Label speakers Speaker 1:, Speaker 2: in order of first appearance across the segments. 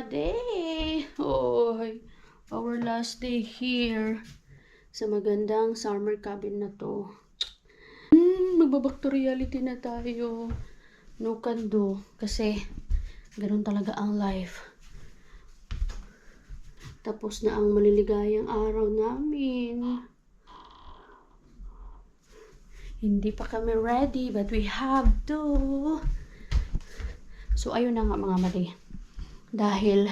Speaker 1: day. Oy, our last day here sa magandang summer cabin na to. Magbaback to reality na tayo. No can do. Kasi ganun talaga ang life. Tapos na ang maliligayang araw namin. Hindi pa kami ready, but we have to. So, ayun na nga mga mali. Dahil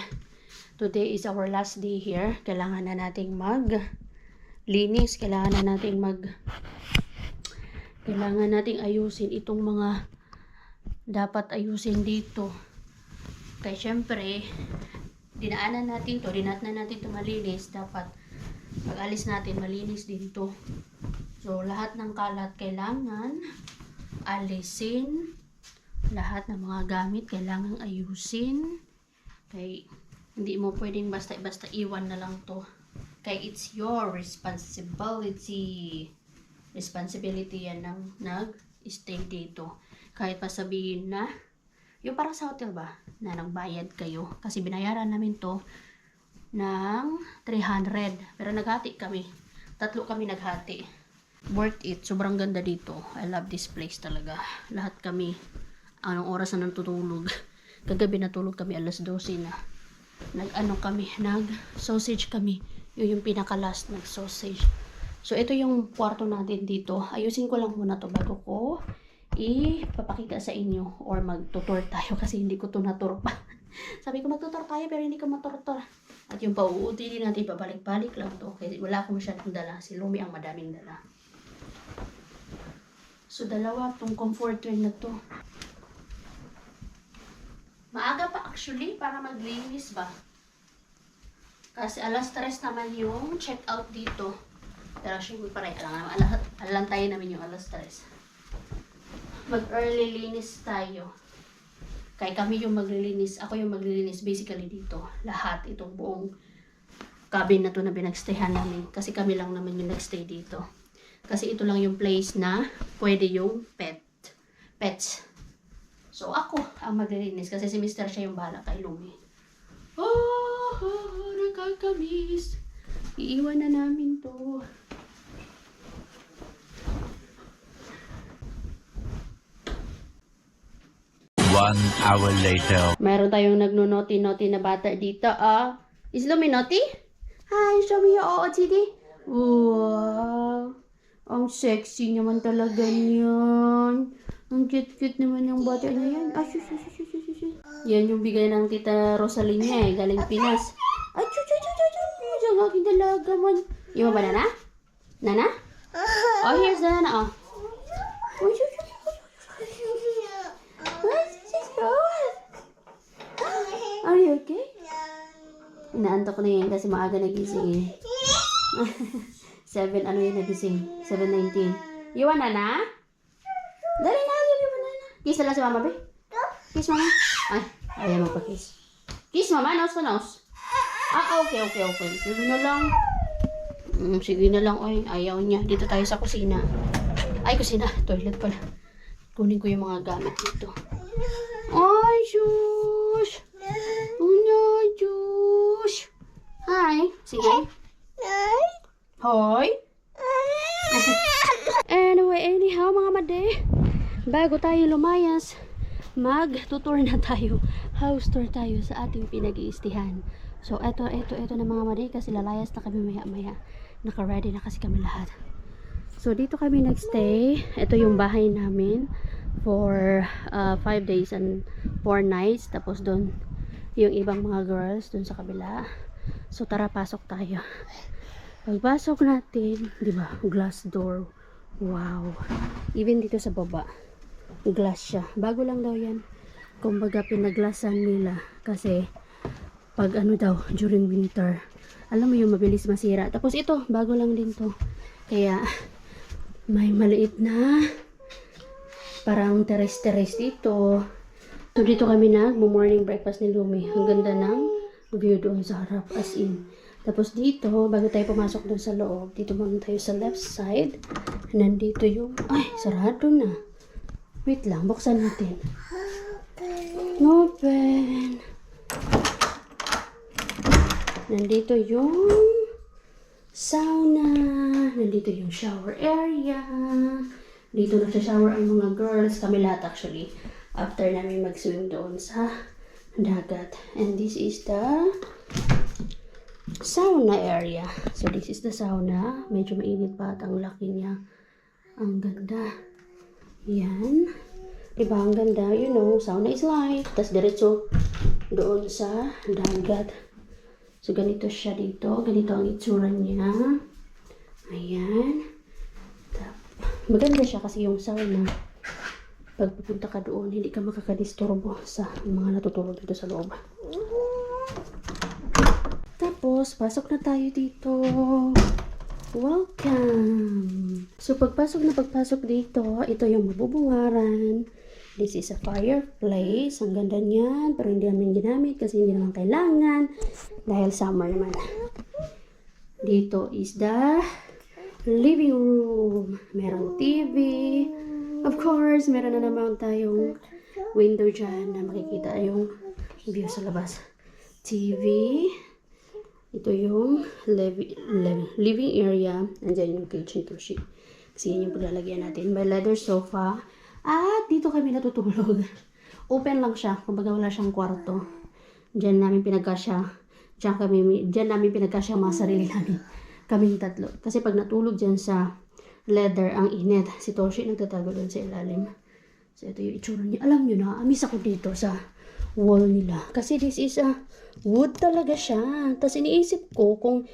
Speaker 1: today is our last day here, kailangan na nating maglinis, kailangan nating ayusin itong mga dapat ayusin dito. Kaya syempre, dinat na natin to malinis, dapat pag alis natin malinis din to. So, lahat ng kalat kailangan alisin, lahat ng mga gamit kailangan ayusin. Kaya hindi mo pwedeng basta-basta iwan na lang to. Kaya it's your responsibility. Responsibility yan ng nag-stay dito. Kahit pa sabihin na, yung para sa hotel ba, na nagbayad kayo. Kasi binayaran namin to ng 300. Pero naghati kami. 3 kami naghati. Worth it. Sobrang ganda dito. I love this place talaga. Lahat kami, anong oras na natutulog. Kagabi natulog kami alas 12 na. Nag-sausage kami. Yun yung pinaka-last nag-sausage. So, ito yung kwarto natin dito. Ayusin ko lang muna to bago ko ipapakita sa inyo or mag-tutor tayo kasi hindi ko to na-tour pa. Sabi ko mag-tutor tayo pero hindi ko ma-tutor. At yung pauuti din natin, pabalik-balik lang to. Kasi wala akong masyadong dala. Si Lumi ang madaming dala. So, dalawa tong comforter na to. Maaga pa actually para maglinis ba. Kasi alas 3 naman yung check out dito. Pero syempre pare, alantayin namin yung alas 3. Mag-early linis tayo. Kaya kami yung maglilinis. Ako yung maglilinis basically dito. Lahat itong buong cabin na to na pinagstayhan namin. Kasi kami lang naman yung nagstay dito. Kasi ito lang yung place na pwede yung pets. So, ako ang maglilinis kasi si Mr. siya yung bahala kay Lumi. Nakakamiss. Iiwan na namin to.
Speaker 2: One hour later.
Speaker 1: Meron tayong nagno-naughty na bata dito, ah. Is Lumi naughty? Hi, show me your OOTD. Wow. Ang sexy naman talaga niyan. Ang cute-cute naman yung bata niya yan. Ah, shush. Yan yung bigay ng tita Rosaline niya eh. Galing Pinas. Ay, shush. Ang aking dalaga man. Yung ba, Nana? Nana? Oh, here's the Nana, oh. Oh, shush. Are you okay? Inaantok na yan kasi maaga nagising eh. 7, ano yun nagising? 7:19. You want Nana? Dali na, give you banana. Kiss na lang si Mama, be. Kiss, Mama. Ay, ayaw magpa-kiss. Kiss, Mama. Nose to nose. Ah, okay. Sige na lang. Sige na lang, oy. Ayaw niya. Dito tayo sa kusina. Ay, kusina. Toilet pala. Kunin ko yung mga gamit dito. Ay, shush. Oh, no, shush. Hi. Sige. Hoy. Anyhow, mga made. Bago tayo lumayas, mag-tutor na tayo. House tour tayo sa ating pinag-iistihan. So, eto na mga made kasi lalayas na kami maya-maya. Naka-ready na kasi kami lahat. So, dito kami nagstay. Ito yung bahay namin for 5 days and 4 nights. Tapos doon, yung ibang mga girls doon sa kabila. So, tara, pasok tayo. Pagpasok natin, di ba, glass door. Wow. Even dito sa baba, glass siya. Bago lang daw yan. Kumbaga, pinaglasan nila. Kasi, pag ano daw, during winter, alam mo yung mabilis masira. Tapos ito, bago lang din to. Kaya, may maliit na parang teres-teres dito. So, dito kami morning breakfast ni Lumi. Ang ganda ng view doon sa harap, as in. Tapos dito, bago tayo pumasok doon sa loob, dito muna tayo sa left side. Nandito yung, ay, sarado na. Wait lang, buksan natin. Open. Nandito yung sauna. Nandito yung shower area. Dito nagsha-shower ang mga girls. Kami lahat actually. After namin mag-swim doon sa dagat. And this is the sauna area. So this is the sauna. Medyo mainit pa at ang laki niya. Ang ganda. Yan. Diba ang ganda? You know, sauna is life. Tapos diretso doon sa dagat. So, ganito siya dito. Ganito ang itsura niya. Ayan. Maganda siya kasi yung sauna. Pag pupunta ka doon, hindi ka makakadisturbo sa mga natutulog dito sa loob. Tapos, pasok na tayo dito. Welcome! So, pagpasok dito, ito yung mabubuwaran. This is a fireplace. Ang ganda niyan. Pero hindi namin ginamit kasi hindi naman kailangan. Dahil summer naman. Dito is the living room. Merong TV. Of course, meron na naman tayong window dyan na makikita yung view sa labas. TV. Ito yung living area. Andyan yung kitchen toshi. Kasi yun yung paglalagyan natin. May leather sofa. At dito kami natutulog. Open lang siya. Kumbaga wala siyang kwarto. Diyan namin pinagkasya. Diyan namin pinagkasya mga sarili namin. Kaming tatlo. Kasi pag natulog dyan sa leather, ang init. Si Toshi nagtatago doon sa ilalim. So ito yung itsura niya. Alam nyo na, amis ako dito sa wall nila. Kasi this is a wood talaga siya. Tapos iniisip ko kung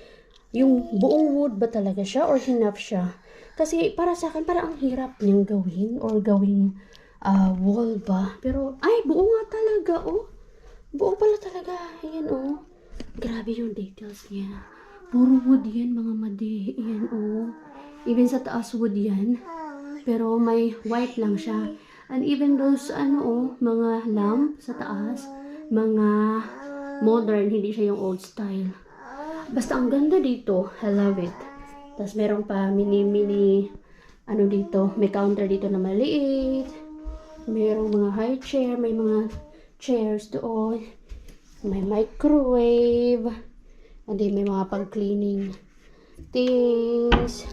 Speaker 1: yung buong wood ba talaga siya or hinap siya. Kasi para sa akin, parang ang hirap niyang gawin or gawing wall ba. Pero, ay, buo nga talaga, oh. Buo pala talaga. Ayan, oh. Grabe yung details niya. Puro wood yan, mga madi. Ayan, oh. Even sa taas wood yan. Pero may white lang siya. And even those, mga lamp sa taas, mga modern, hindi siya yung old style. Basta ang ganda dito. I love it. Tapos meron pa mini, dito. May counter dito na maliit. Merong mga high chair. May mga chairs doon. May microwave. And then may mga pang-cleaning things.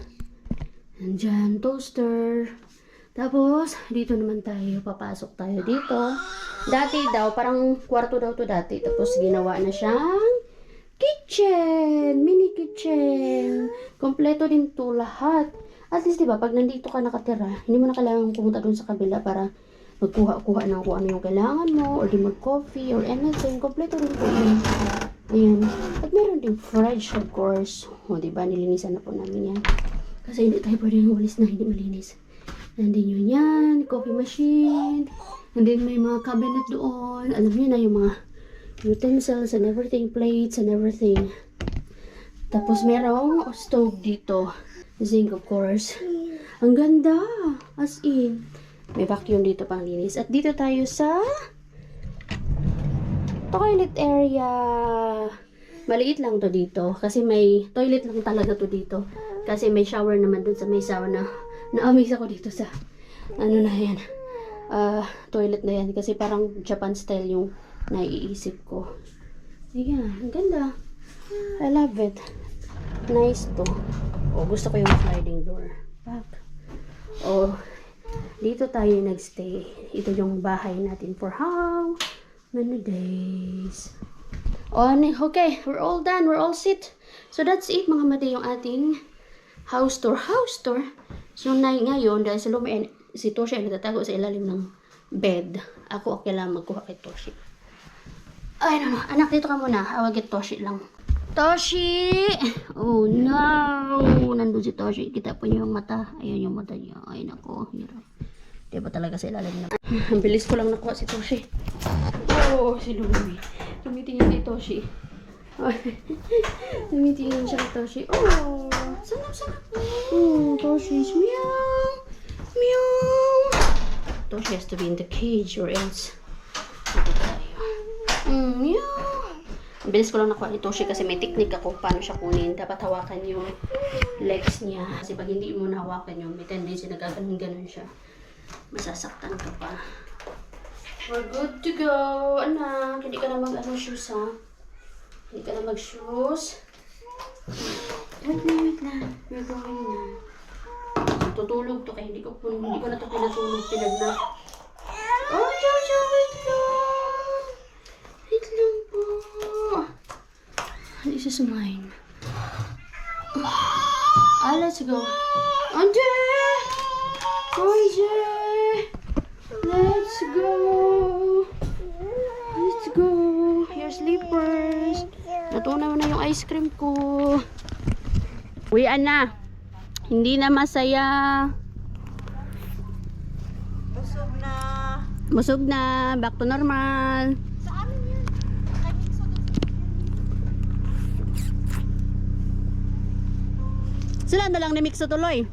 Speaker 1: Andyan, toaster. Tapos, dito naman tayo. Papasok tayo dito. Dati daw, parang kwarto daw to dati. Tapos, ginawa na siyang kitchen! Mini kitchen! Kompleto din to lahat. At least, diba, pag nandito ka nakatira, hindi mo na kailangan pumunta dun sa kabila para magkuha-kuha ng kung ano yung kailangan mo, or di mag-coffee, or anything. Kompleto din po yun. Ayan. At meron din fridge, of course. O, diba, nilinisan na po namin yan. Kasi hindi tayo pwede umalis na hindi malinis. Nandun yun yan, coffee machine. And then may mga cabinet doon. Alam niyo na yung mga utensils and everything, plates and everything. Tapos merong stove dito. Zinc, of course. Ang ganda. As in. May vacuum dito pang linis. At dito tayo sa toilet area. Maliit lang to dito. Kasi may toilet lang talaga to dito. Kasi may shower naman dun sa may sauna. Na-amaze ako dito sa na yan. Toilet na yan. Kasi parang Japan style yung naiisip ko. Ayan, ang ganda. I love it. Nice to. Oh, gusto ko yung sliding door. Back. Oh, dito tayo nagstay. Ito yung bahay natin for how many days. Oh, okay, we're all done. We're all set. So that's it mga mati, yung ating house tour. House tour. So ngayon, dahil sa lumayan, si Toshi ay nagtatago sa ilalim ng bed. Ako okay lang magkuha kay Toshi. Ay, no. Anak, dito ka muna. Awag kay Toshi lang. Toshi! Oh, no! Nandun si Toshi. Kita po niyo yung mata. Ayun yung mata niya. Ay, nako. Hirap. Di ba talaga sa ilalim na. Ang bilis ko lang nakuha si Toshi. Oh, si Lumi. Tumitingin si Toshi. Tumitingin siya kay Toshi. Oh, sanap. Oh, Toshi's meow. Meow. Toshi has to be in the cage or else. Ito tayo. Meow. Ang bilis ko lang nakuha ni Toshi kasi may technique ako paano siya kunin. Dapat hawakan yung legs niya. Kasi pag hindi mo nahawakan yung may tendency na gaganon-ganon siya. Masasaktan ka pa. We're good to go. Anak, hindi ka na mag-ano shoes ha. Hindi ka na mag-shoes. Wait na. We're going na. Tutulog to kaya hindi ko na to pinatulog. Pinagnak. Oh, Jojo, wait lang. Wait lang po. This is mine. Let's go. Anje! Anje! Let's go. Let's go. Your slippers. Natunaw na yung ice cream ko. Uwian na. Hindi na masaya.
Speaker 3: Busog na.
Speaker 1: Busog na. Back to normal.
Speaker 3: Sa amin yan. Kay Mixo doon.
Speaker 1: Sila na lang ni Mixo tuloy.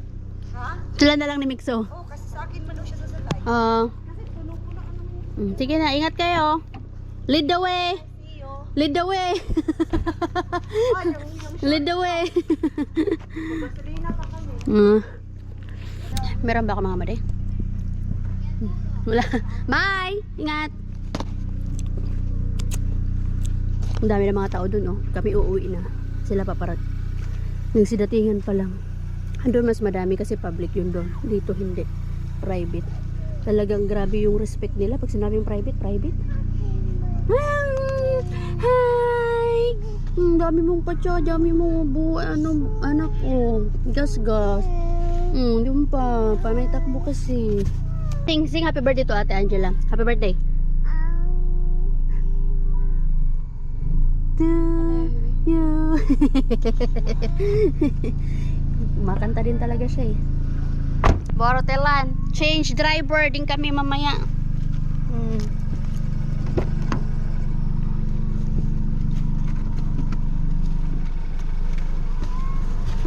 Speaker 3: Ha?
Speaker 1: Sila na lang ni Mixo.
Speaker 3: Oo, kasi sa akin man daw siya sasakay.
Speaker 1: Kasi
Speaker 3: puno-puno ka naman.
Speaker 1: sige na, ingat kayo. Lead the way.
Speaker 3: Iyo.
Speaker 1: Lead the way. Lead the way.
Speaker 3: Gasolina pa kami.
Speaker 1: Meron ba ako mga mali? Wala. Bye! Ingat! Ang dami na mga tao dun, oh. Kami uuwi na. Sila paparat. Yung sidatingan pa lang. Andun mas madami kasi public yun doon. Dito hindi. Private. Talagang grabe yung respect nila. Pag sinabing private, private. Hi! Ang dami mong patsa, dami mong anak ko. Gas-gas. Yung pa. Panay takbo kasi. Sing happy birthday to Ate Angela. Happy birthday. To you. Makanta din talaga siya eh. Borotelan. Change driver din kami mamaya.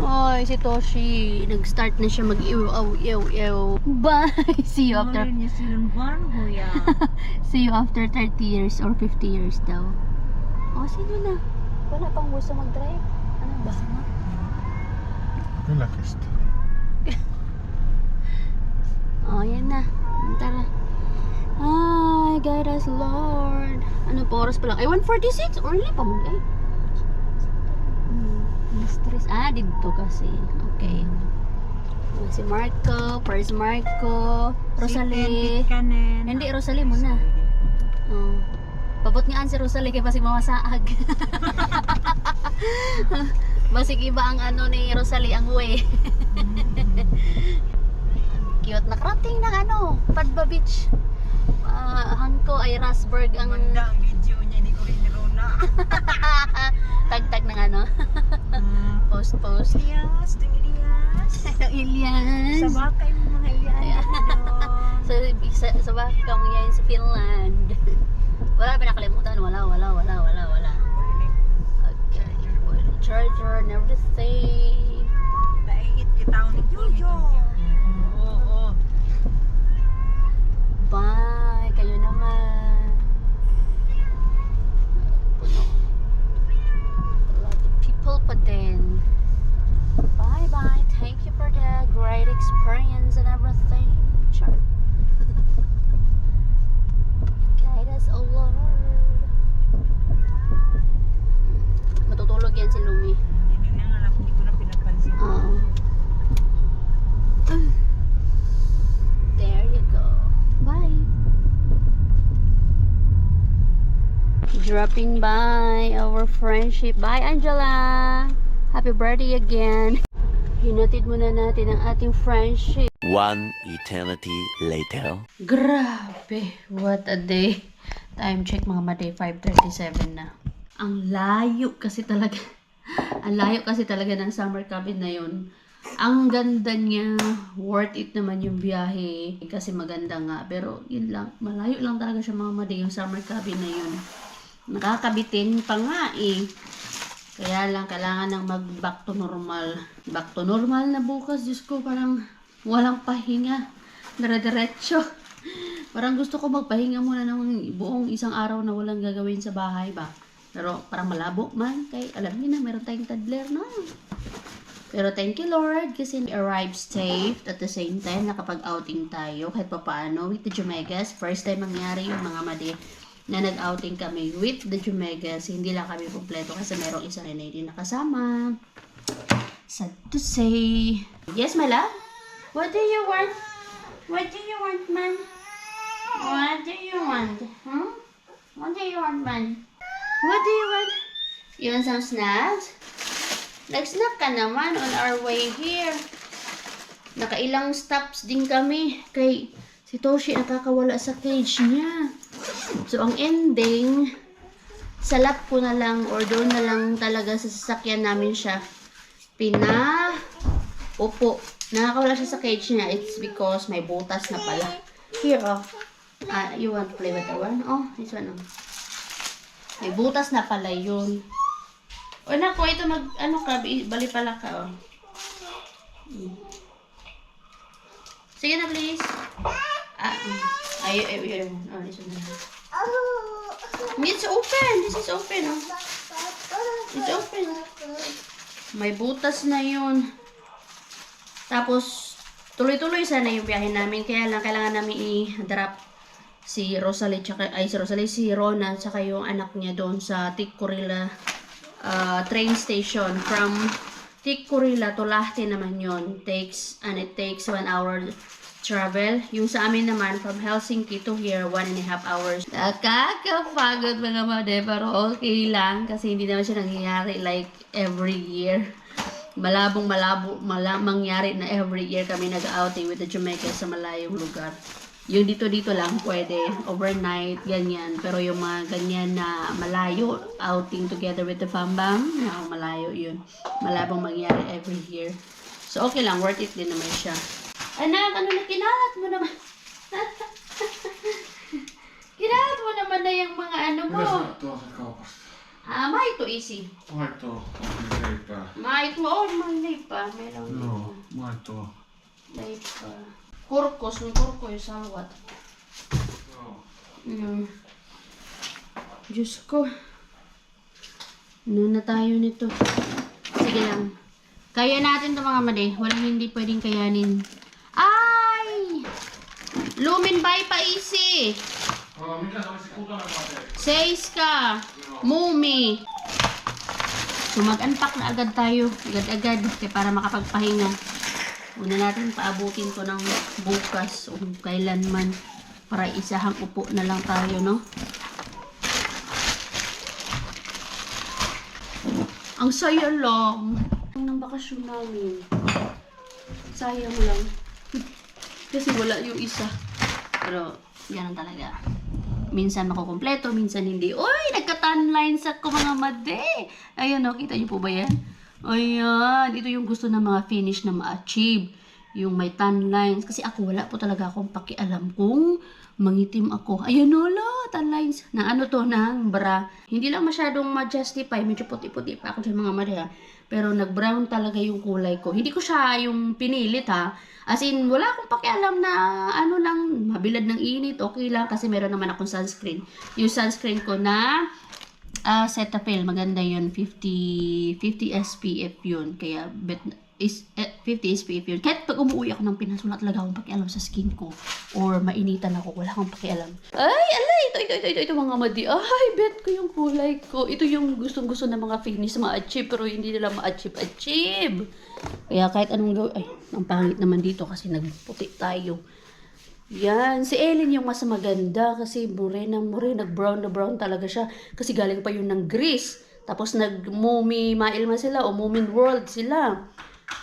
Speaker 1: Oy, si Toshi. Nag-start na siya mag-iw-iw-iw. Bye! See you after... See you after 30 years or 50 years daw. Oh, sino na? Wala pang gusto mag-drive. Ano ba?
Speaker 4: Relaxed.
Speaker 1: Oh, yan na. Tara. Ay, guide us, Lord. Ano po oras pa lang? Ay, 1:46? Early pa mo, ay. Stress. Dito kasi. Okay. Si Marco, first Marco, Rosalie. Hindi, Rosalie muna. Pabot nga si Rosalie kay basig mamasaag. Basig iba ang ano ni Rosalie ang way. Cute na crafting ng ano, Padba Beach. Hangko ay Rasberg ang
Speaker 3: Ganda ang video niya ni Rona.
Speaker 1: tag-tag ng ano. Post.
Speaker 3: Elias, ding Elias.
Speaker 1: Ilias.
Speaker 3: Sa bakay mo mga Elias.
Speaker 1: Sa baka mo yan sa Finland. Wala ba nakalimutan? Wala. Okay. Charger and everything.
Speaker 3: Naigit kita ni Jojo. Oo.
Speaker 1: Bye. Kayo naman. Puno. A lot of people pa din. Bye. Thank you for the great experience and everything. Char. Guide us, O Lord. Matutulog yan si Lumi.
Speaker 3: Hindi na nga lang, hindi ko na pinapansin.
Speaker 1: There you go. Bye. Dropping by our friendship. Bye, Angela. Happy birthday again. Hinatid muna natin ang ating friendship.
Speaker 2: One eternity later.
Speaker 1: Grabe. What a day. Time check mga mate. 5:37 na. Ang layo kasi talaga. Ang layo kasi talaga ng summer cabin na yun. Ang ganda niya. Worth it naman yung biyahe. Kasi maganda nga. Pero yun lang. Malayo lang talaga siya mga mate. Yung summer cabin na yun. Nakakabitin pa nga eh. Kaya lang kailangan ng mag-back to normal. Back to normal na bukas. Diyos ko, parang walang pahinga. Dire-diretso. Parang gusto ko magpahinga muna ng buong isang araw na walang gagawin sa bahay ba. Pero parang malabo man. Kaya alam niyo na, meron tayong toddler na. Pero thank you Lord kasi we arrived safe at the same time nakapag-outing tayo kahit pa paano with the Jumegas. First time mangyari yung mga madi na nag-outing kami with the Jumegas. Hindi lang kami kompleto kasi merong isa rin na hindi nakasama. Sad to say. Yes, my love? What do you want? What do you want, man? What do you want? Hmm? What do you want, man? What do you want? You want some snacks? Nag-snack ka naman on our way here. Nakailang stops din kami kay si Toshi nakakawala sa cage niya. So, ang ending, sa lap ko na lang or doon na lang talaga sa sasakyan namin siya upo. Nakakawala siya sa cage niya. It's because may butas na pala. Here, oh. You want to play with that one? Oh, this one, oh. May butas na pala yun. O, naku, ito bali pala ka, oh. Sige na, please. Ayun. Oh, this one. It's open. This is open, oh. It's open. May butas na yun. Tapos, tuloy-tuloy sana yung biyahe namin. Kaya lang, kailangan namin i-drop si Rosalie, si Rona, tsaka yung anak niya doon sa Tikkurila train station. From Tikkurila to Lahti naman yun. It takes 1 hour travel. Yung sa amin naman, from Helsinki to here, 1.5 hours. Nakakapagod mga made, pero okay lang. Kasi hindi naman siya nangyayari like every year. Malabo mangyari na every year kami nag-outing with the Jamaica sa malayong lugar. Yung dito lang pwede, overnight, ganyan. Pero yung mga ganyan na malayo, outing together with the Fambam, malayo yun. Malabong mangyari every year. So okay lang, worth it din naman siya. Anak, ano na kinalat mo naman? Kinalat mo naman na yung mga ano mo.
Speaker 4: Tuo sen kaupasta.
Speaker 1: Maito isi.
Speaker 4: Maitoa, leipää.
Speaker 1: Maito on, may leipää. Meillä on
Speaker 4: Joo, maitoa.
Speaker 1: leipää. Kurkkos, niin kurkku jos haluat.
Speaker 4: Joo.
Speaker 1: Diyos ko. Ano na tayo nito? Sige lang. Kaya natin to mga made. Walang hindi pwedeng kayanin. Ay! Lumin bay pa isi.
Speaker 4: Mikä se olisi kutonen mate?
Speaker 1: Seiska. Mumi. So mag-unpack na agad tayo. Agad-agad. Kaya para makapagpahinga. Una natin paabutin ko ng bukas o kailanman. Para isahang upo na lang tayo, no? Ang saya lang. Ng bakasyon namin. Sayang lang. Kasi wala yung isa. Pero, yan talaga. Minsan makukumpleto, minsan hindi. Uy! Nagka-tan-lines ako mga made! Ayan o, kita niyo po ba yan? Ayan, ito yung gusto ng mga finish na ma-achieve. Yung may tan lines. Kasi ako wala po talaga akong pakialam kung mangitim ako. Ayan o, tan lines. Na ano to, ng bra. Hindi lang masyadong ma-justify. Medyo puti-puti pa ako dyan mga made ha. Pero nag-brown talaga yung kulay ko. Hindi ko siya yung pinilit ha. As in, wala akong pakialam na ano lang, mabilad ng init. Okay lang kasi meron naman akong sunscreen. Yung sunscreen ko na Cetaphil. Maganda yun. 50 SPF yun. Kaya 50 SPF yun. Kahit pag umuwi ako ng Pinas, wala talaga akong pakialam sa skin ko. Or mainitan ako, wala akong pakialam. Ay, alay! Ito mga madi. Ay, bet ko yung kulay ko. Ito yung gustong-gusto ng mga finish ma-achieve, pero hindi nila ma-achieve. Kaya kahit anong gawin, ay, ang pangit naman dito kasi nagputi tayo. Yan, si Ellen yung mas maganda kasi nag-brown na brown talaga siya. Kasi galing pa yun ng Greece. Tapos nag-Mumi Mailman sila o Moomin World sila.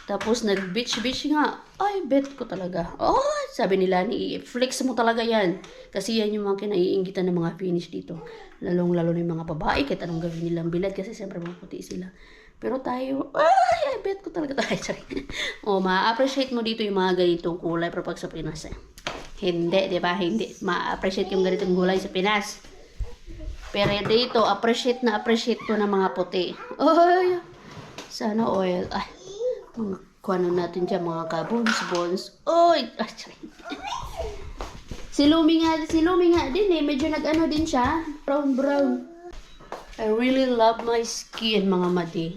Speaker 1: Tapos nag-beach nga. Ay, bet ko talaga. Oh, sabi nila, i-flex mo talaga yan. Kasi yan yung mga kinaiingitan ng mga finish dito. Lalong-lalo na yung mga babae. Kahit anong gawin nilang bilad. Kasi siyempre mga puti sila. Pero tayo, ay, bet ko talaga tayo. O, ma-appreciate mo dito yung mga ganitong kulay. Pero pag sa Pinas, hindi, di ba? Hindi. Ma-appreciate yung ganitong kulay sa Pinas. Pero dito, appreciate to ng mga puti. Ay, sana oil. Ay, kung ano natin dyan, mga kabons. Oy! Si Lumi nga din eh. Medyo nag-ano din siya. Brown. I really love my skin, mga madi.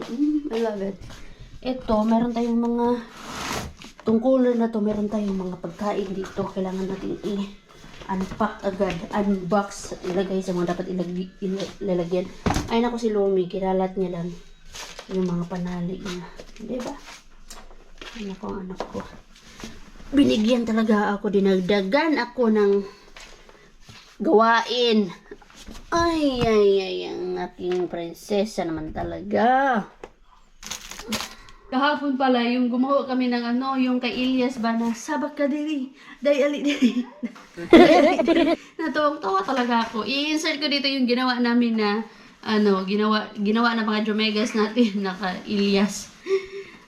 Speaker 1: I love it. Ito, meron tayong mga... Itong color na to, meron tayong mga pagkain dito. Kailangan natin unpack agad, unbox, ilagay sa mga dapat ilalagyan. Ay nako, si Lumi, kiralat niya lang yung mga panali niya. Diba? Ay nako, ang anak ko. Binigyan talaga ako, dinagdagan ako ng gawain. Ay, ang aking prinsesa naman talaga. Kahapon pala, yung gumawa kami ng yung kay Ilyas ba na, sabak ka diri, day ali diri. Natawang-tawa talaga ako. I-insert ko dito yung ginawa namin na, ginawa na mga Jomegas natin, naka Ilyas.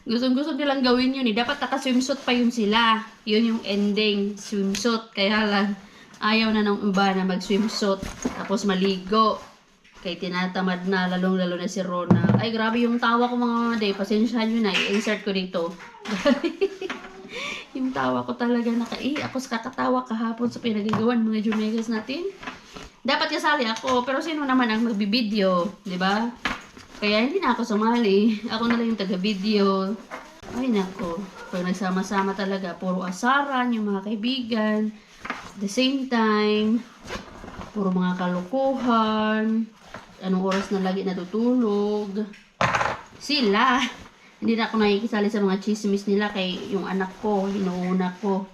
Speaker 1: Gustong-gusto nilang gawin yun eh. Dapat naka-swimsuit pa yun sila. Yun yung ending, swimsuit. Kaya lang, ayaw na ng iba na mag-swimsuit. Tapos maligo. Kaya tinatamad na, lalong-lalo na si Rona. Ay, grabe yung tawa ko mga day. Pasensyahan nyo na, i-insert ko dito. Yung tawa ko talaga ako sa kakatawa kahapon sa pinagagawan mga Jomegas natin. Dapat kasali ako, pero sino naman ang magbibideo, di ba? Kaya hindi na ako sumali. Ako na lang yung taga-video. Ay nako, pag nagsama-sama talaga, puro asaran yung mga kaibigan. At the same time, puro mga kalukuhan. Anong oras na lagi natutulog. Sila. Hindi na ako nakikisali sa mga chismis nila kay yung anak ko, hinuuna ko.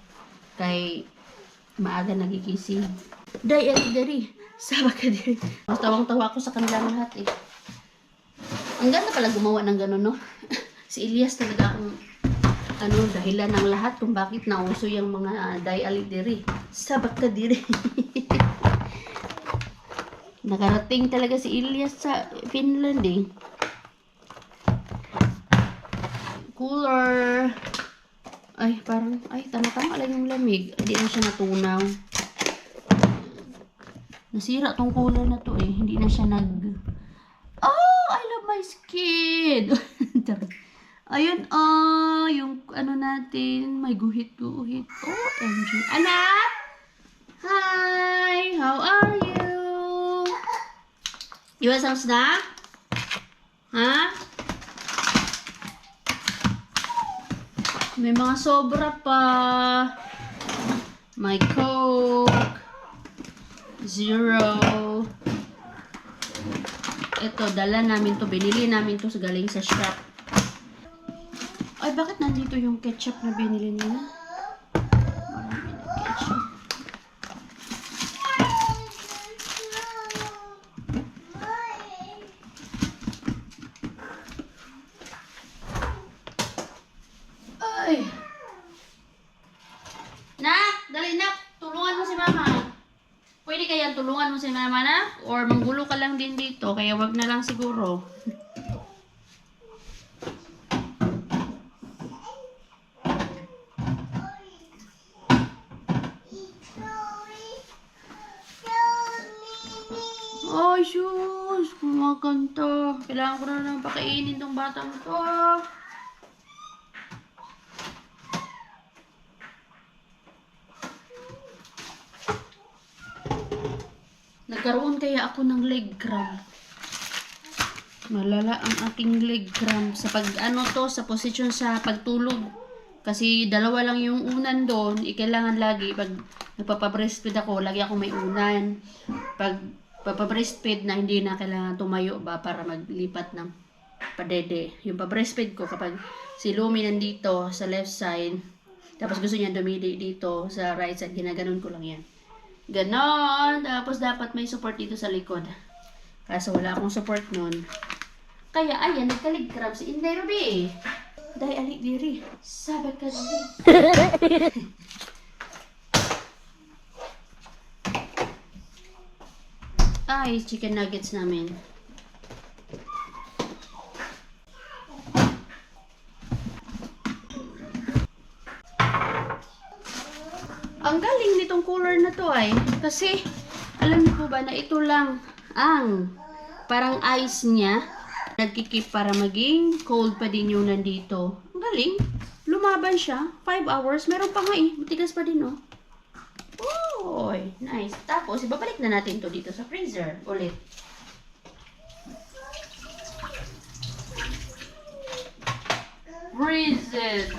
Speaker 1: Kay maaga nagigising. Day, dari. Sabak ka diri. Mas tawang-tawa ako sa kanilang lahat eh. Ang ganda pala gumawa ng gano'n, no? Si Ilyas talaga ang dahilan ng lahat kung bakit nauso yung mga day ali diri. Sabak ka diri. Nakarating talaga si Ilyas sa Finland eh. Cooler. Ay, parang, tama-tama lang yung lamig. Hindi na siya natunaw. Nasira tong cooler na to eh. Hindi na siya Oh, I love my skin. Ayun, yung natin, may guhit-guhit. OMG. Anak! Hi! How are you? You want some snack? Ha? May mga sobra pa. May Coke. Zero. Ito, dala namin to. Binili namin to galing sa shop. Ay, bakit nandito yung ketchup na binili nila? Marami na ketchup. Ay! Nak! Dali, nak! Tulungan mo si mama. Pwede kaya tulungan mo si mama na? Or manggulo ka lang din dito, kaya wag na lang siguro. Ay, sus! Kumakanta. Kailangan ko na lang pakainin tong batang to. Nagkaroon kaya ako ng leg cramp. Malala ang aking leg cramp sa sa position sa pagtulog. Kasi dalawa lang yung unan doon, kailangan lagi pag nagpapa-breastfeed ako, lagi ako may unan. Pag papa-breastfeed na hindi na kailangan tumayo ba para maglipat ng padede. Yung pa-breastfeed ko kapag si Lumi nandito sa left side, tapos gusto niya dumidi dito sa right side, ginaganon ko lang yan. Ganon. Tapos dapat may support dito sa likod. Kaso wala akong support nun. Kaya ayan, nagkalig cramp si Inday Ruby. Day alik diri. Sabat ka diri. Ay, chicken nuggets namin. Ang galing nitong cooler na to ay. Kasi, alam niyo po ba na ito lang ang parang ice niya. Nagkikip para maging cold pa din yung nandito. Ang galing. Lumaban siya. 5 hours. Meron pa nga eh. Matigas pa din oh. Oy, nice. Tapos, ibabalik na natin to dito sa freezer ulit. Freeze it.